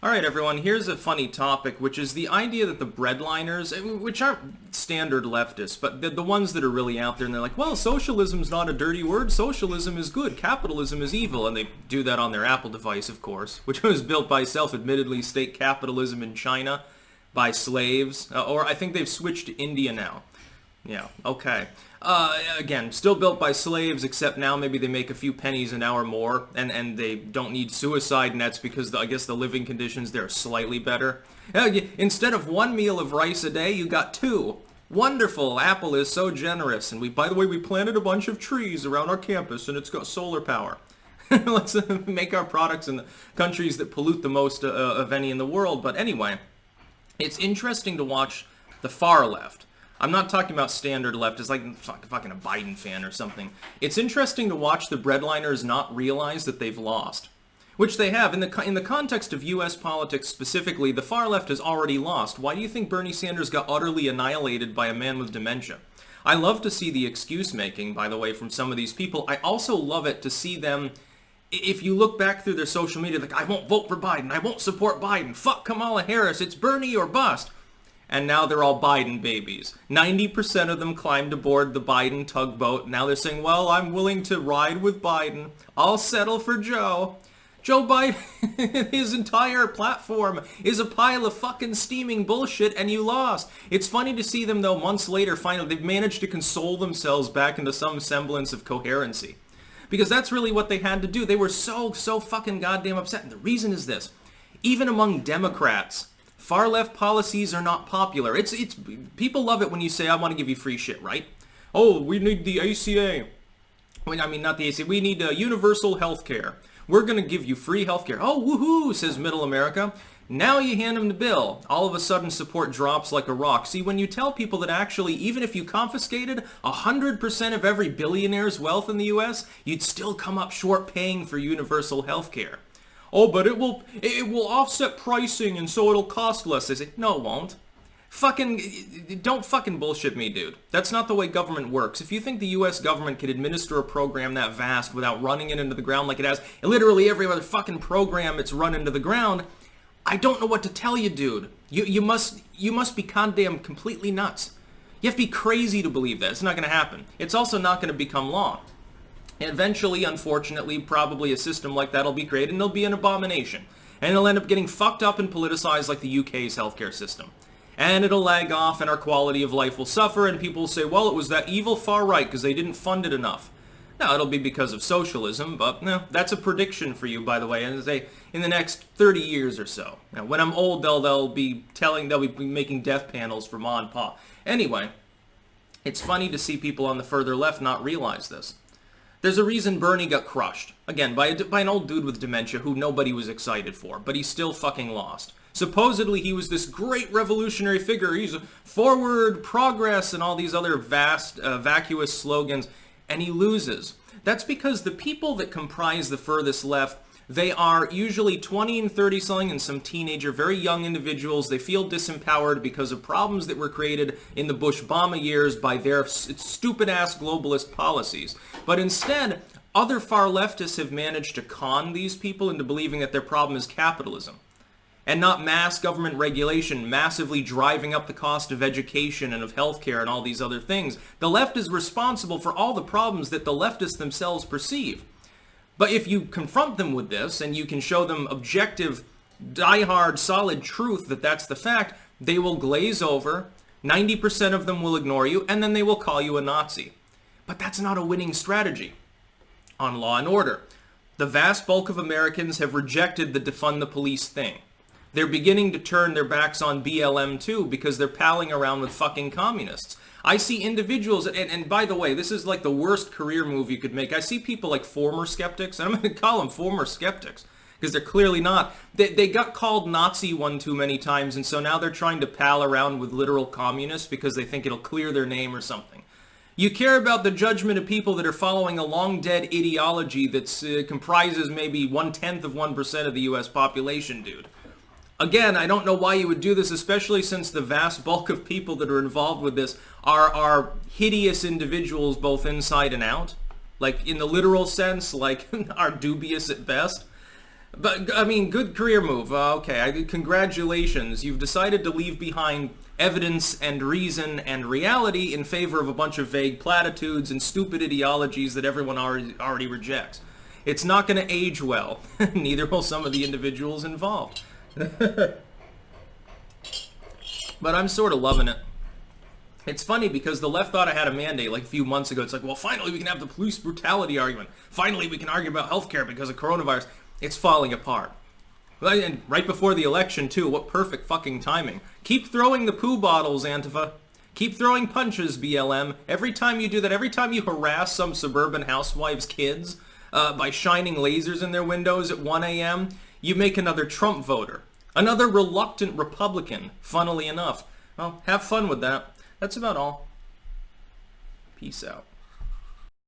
Alright everyone, here's a funny topic, which is the idea that the breadliners, which aren't standard leftists, but the ones that are really out there, and they're like, well, socialism's not a dirty word, socialism is good, capitalism is evil, and they do that on their Apple device, of course, which was built by self-admittedly state capitalism in China, by slaves, or I think they've switched to India now. Yeah, okay. Again, still built by slaves, except now maybe they make a few pennies an hour more, and they don't need suicide nets because I guess the living conditions there are slightly better. Instead of one meal of rice a day, you got two. Wonderful, Apple is so generous, and by the way, we planted a bunch of trees around our campus, and it's got solar power. Let's make our products in the countries that pollute the most of any in the world, but anyway, it's interesting to watch the far left. I'm not talking about standard left as like fucking a Biden fan or something. It's interesting to watch the breadliners not realize that they've lost. Which they have. In the context of U.S. politics specifically, the far left has already lost. Why do you think Bernie Sanders got utterly annihilated by a man with dementia? I love to see the excuse making, by the way, from some of these people. I also love it to see them, if you look back through their social media, like, I won't vote for Biden, I won't support Biden, fuck Kamala Harris, it's Bernie or bust. And now they're all Biden babies. 90% of them climbed aboard the Biden tugboat. Now they're saying, well, I'm willing to ride with Biden. I'll settle for Joe. Joe Biden, his entire platform is a pile of fucking steaming bullshit, and you lost. It's funny to see them, though, months later, finally, they've managed to console themselves back into some semblance of coherency. Because that's really what they had to do. They were so fucking goddamn upset. And the reason is this. Even among Democrats, far left policies are not popular. It's people love it when you say, I want to give you free shit, right? Oh, we need the ACA. I mean, not the ACA. We need universal health care. We're going to give you free health care. Oh, woohoo, says middle America. Now you hand them the bill. All of a sudden, support drops like a rock. See, when you tell people that actually, even if you confiscated 100% of every billionaire's wealth in the U.S., you'd still come up short paying for universal health care. Oh, but it will offset pricing, and so it'll cost less. They say, no, it won't. Don't fucking bullshit me, dude. That's not the way government works. If you think the U.S. government could administer a program that vast without running it into the ground like it has literally every other fucking program it's run into the ground, I don't know what to tell you, dude. You must be goddamn completely nuts. You have to be crazy to believe that. It's not going to happen. It's also not going to become law. And eventually, unfortunately, probably a system like that will be created, and it'll be an abomination. And it'll end up getting fucked up and politicized like the UK's healthcare system. And it'll lag off, and our quality of life will suffer, and people will say, well, it was that evil far right because they didn't fund it enough. Now, it'll be because of socialism, but no, that's a prediction for you, by the way, and say in the next 30 years or so. Now, when I'm old, they'll be making death panels for Ma and Pa. Anyway, it's funny to see people on the further left not realize this. There's a reason Bernie got crushed. Again, by an old dude with dementia who nobody was excited for, but he still fucking lost. Supposedly he was this great revolutionary figure. He's forward, progress, and all these other vast, vacuous slogans, and he loses. That's because the people that comprise the furthest left, they are usually 20 and 30 something and some teenager, very young individuals. They feel disempowered because of problems that were created in the Bush-Obama years by their stupid-ass globalist policies. But instead, other far leftists have managed to con these people into believing that their problem is capitalism and not mass government regulation massively driving up the cost of education and of healthcare and all these other things. The left is responsible for all the problems that the leftists themselves perceive. But if you confront them with this, and you can show them objective, die-hard, solid truth that that's the fact, they will glaze over, 90% of them will ignore you, and then they will call you a Nazi. But that's not a winning strategy. On Law and Order, the vast bulk of Americans have rejected the defund the police thing. They're beginning to turn their backs on BLM too, because they're palling around with fucking communists. I see individuals, and by the way, this is like the worst career move you could make. I see people like former skeptics, and I'm going to call them former skeptics, because they're clearly not. They got called Nazi one too many times, and so now they're trying to pal around with literal communists because they think it'll clear their name or something. You care about the judgment of people that are following a long-dead ideology that comprises maybe 0.1% of the U.S. population, dude. Again, I don't know why you would do this, especially since the vast bulk of people that are involved with this are hideous individuals both inside and out. Like, in the literal sense, like, are dubious at best. But, I mean, good career move. Okay, congratulations. You've decided to leave behind evidence and reason and reality in favor of a bunch of vague platitudes and stupid ideologies that everyone already rejects. It's not going to age well. Neither will some of the individuals involved. But I'm sort of loving it. It's funny because the left thought I had a mandate like a few months ago. It's like, well, finally we can have the police brutality argument. Finally we can argue about healthcare because of coronavirus. It's falling apart. And right before the election, too. What perfect fucking timing. Keep throwing the poo bottles, Antifa. Keep throwing punches, BLM. Every time you do that, every time you harass some suburban housewife's kids by shining lasers in their windows at 1 a.m., you make another Trump voter. Another reluctant Republican, funnily enough. Well, have fun with that. That's about all. Peace out.